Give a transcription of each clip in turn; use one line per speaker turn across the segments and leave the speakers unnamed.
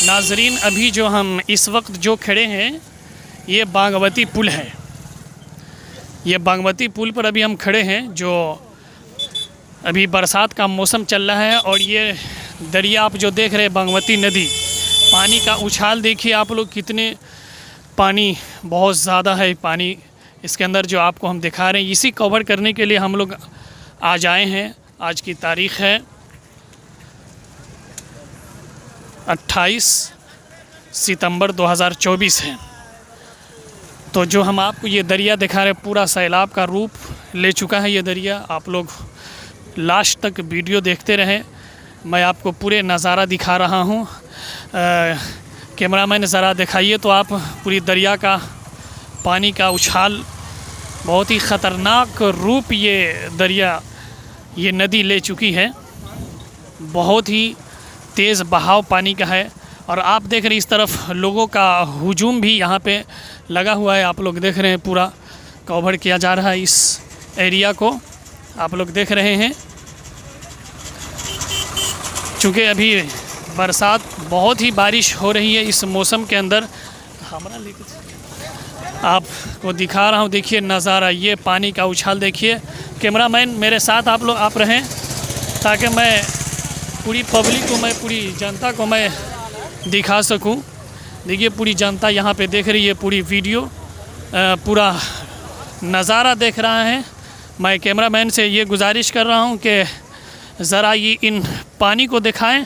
नाजरीन, अभी जो हम इस वक्त जो खड़े हैं ये बागमती पुल है। ये बागमती पुल पर अभी हम खड़े हैं। जो अभी बरसात का मौसम चल रहा है और ये दरिया आप जो देख रहे हैं बागमती नदी, पानी का उछाल देखिए आप लोग, कितने पानी बहुत ज़्यादा है पानी इसके अंदर जो आपको हम दिखा रहे हैं। इसी कवर करने के लिए हम लोग आज आए हैं। आज की तारीख़ है 28 सितंबर 2024 है। तो जो हम आपको ये दरिया दिखा रहे हैं, पूरा सैलाब का रूप ले चुका है ये दरिया। आप लोग लास्ट तक वीडियो देखते रहें, मैं आपको पूरे नज़ारा दिखा रहा हूँ। कैमरामैन ज़रा दिखाइए तो आप पूरी दरिया का पानी का उछाल, बहुत ही ख़तरनाक रूप ये दरिया, ये नदी ले चुकी है। बहुत ही तेज़ बहाव पानी का है और आप देख रहे हैं इस तरफ लोगों का हुजूम भी यहाँ पे लगा हुआ है। आप लोग देख रहे हैं पूरा कवर किया जा रहा है इस एरिया को, आप लोग देख रहे हैं। चूँकि अभी बरसात, बहुत ही बारिश हो रही है इस मौसम के अंदर, हमारा आपको दिखा रहा हूँ। देखिए नज़ारा, ये पानी का उछाल देखिए। कैमरामैन मेरे साथ आप रहें ताकि मैं पूरी पब्लिक को, मैं पूरी जनता को मैं दिखा सकूं। देखिए पूरी जनता यहाँ पे देख रही है, पूरी वीडियो पूरा नज़ारा देख रहा है। मैं कैमरामैन से ये गुजारिश कर रहा हूँ कि ज़रा ये इन पानी को दिखाएं,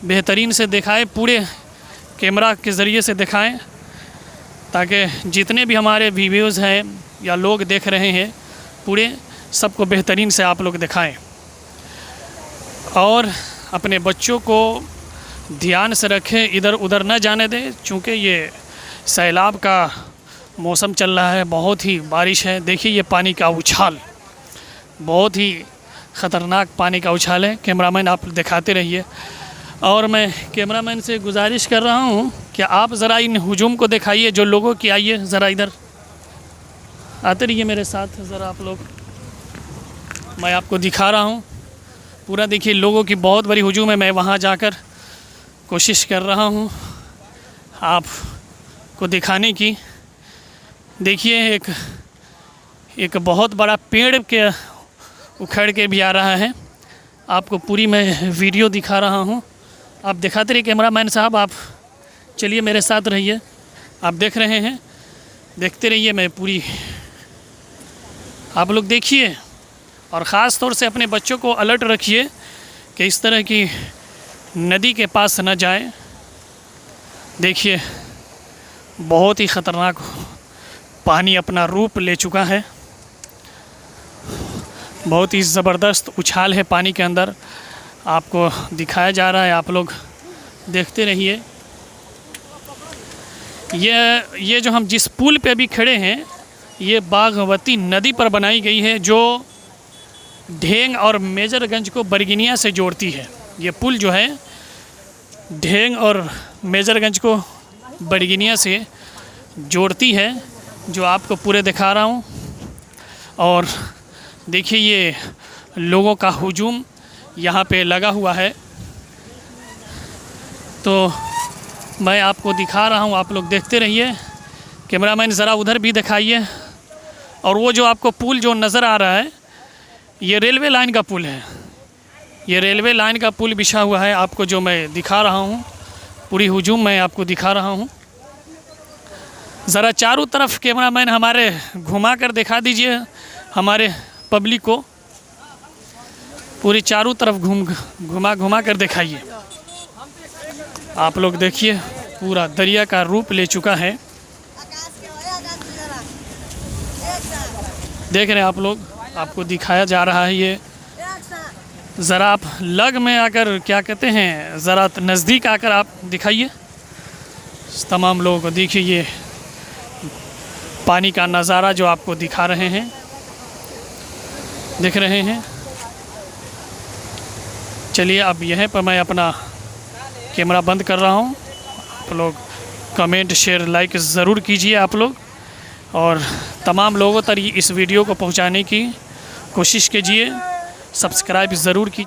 बेहतरीन से दिखाएं, पूरे कैमरा के ज़रिए से दिखाएं ताकि जितने भी हमारे व्यूअर्स हैं या लोग देख रहे हैं, पूरे सबको बेहतरीन से आप लोग दिखाएं। और अपने बच्चों को ध्यान से रखें, इधर उधर न जाने दें, चूँकि ये सैलाब का मौसम चल रहा है, बहुत ही बारिश है। देखिए ये पानी का उछाल, बहुत ही ख़तरनाक पानी का उछाल है। कैमरामैन आप दिखाते रहिए और मैं कैमरामैन से गुजारिश कर रहा हूँ कि आप ज़रा इन हुजूम को दिखाइए जो लोगों की। आइए ज़रा इधर आते रहिए मेरे साथ ज़रा आप लोग, मैं आपको दिखा रहा हूँ पूरा। देखिए लोगों की बहुत बड़ी हुजूम है। मैं वहाँ जाकर कोशिश कर रहा हूँ आपको दिखाने की। देखिए एक बहुत बड़ा पेड़ के उखड़ के भी आ रहा है, आपको पूरी मैं वीडियो दिखा रहा हूँ। आप दिखाते रहिए कैमरामैन साहब, आप चलिए मेरे साथ रहिए। आप देख रहे हैं, देखते रहिए, मैं पूरी आप लोग देखिए और ख़ास तौर से अपने बच्चों को अलर्ट रखिए कि इस तरह की नदी के पास न जाएं। देखिए बहुत ही ख़तरनाक पानी अपना रूप ले चुका है, बहुत ही ज़बरदस्त उछाल है पानी के अंदर, आपको दिखाया जा रहा है। आप लोग देखते रहिए। ये जो हम जिस पुल पे अभी खड़े हैं, ये बागमती नदी पर बनाई गई है, जो ढेंग और मेजरगंज को बरगिनिया से जोड़ती है। ये पुल जो है ढेंग और मेजरगंज को बरगिनिया से जोड़ती है, जो आपको पूरे दिखा रहा हूँ। और देखिए ये लोगों का हुजूम यहाँ पे लगा हुआ है, तो मैं आपको दिखा रहा हूँ, आप लोग देखते रहिए। कैमरामैन ज़रा उधर भी दिखाइए। और वो जो आपको पुल जो नज़र आ रहा है, ये रेलवे लाइन का पुल है। ये रेलवे लाइन का पुल बिछा हुआ है, आपको जो मैं दिखा रहा हूँ, पूरी हुजूम मैं आपको दिखा रहा हूँ। ज़रा चारों तरफ कैमरामैन हमारे घुमा कर दिखा दीजिए हमारे पब्लिक को, पूरी चारों तरफ घुमा कर दिखाइए। आप लोग देखिए पूरा दरिया का रूप ले चुका है, देख रहे हैं आप लोग, आपको दिखाया जा रहा है। ये ज़रा आप लग में आकर, क्या कहते हैं, ज़रा नज़दीक आकर आप दिखाइए तमाम लोगों को। देखिए ये पानी का नज़ारा जो आपको दिखा रहे हैं, देख रहे हैं। चलिए अब यहीं पर मैं अपना कैमरा बंद कर रहा हूँ। आप लोग कमेंट, शेयर, लाइक ज़रूर कीजिए आप लोग, और तमाम लोगों तक इस वीडियो को पहुँचाने की कोशिश कीजिए। सब्सक्राइब ज़रूर कीजिए।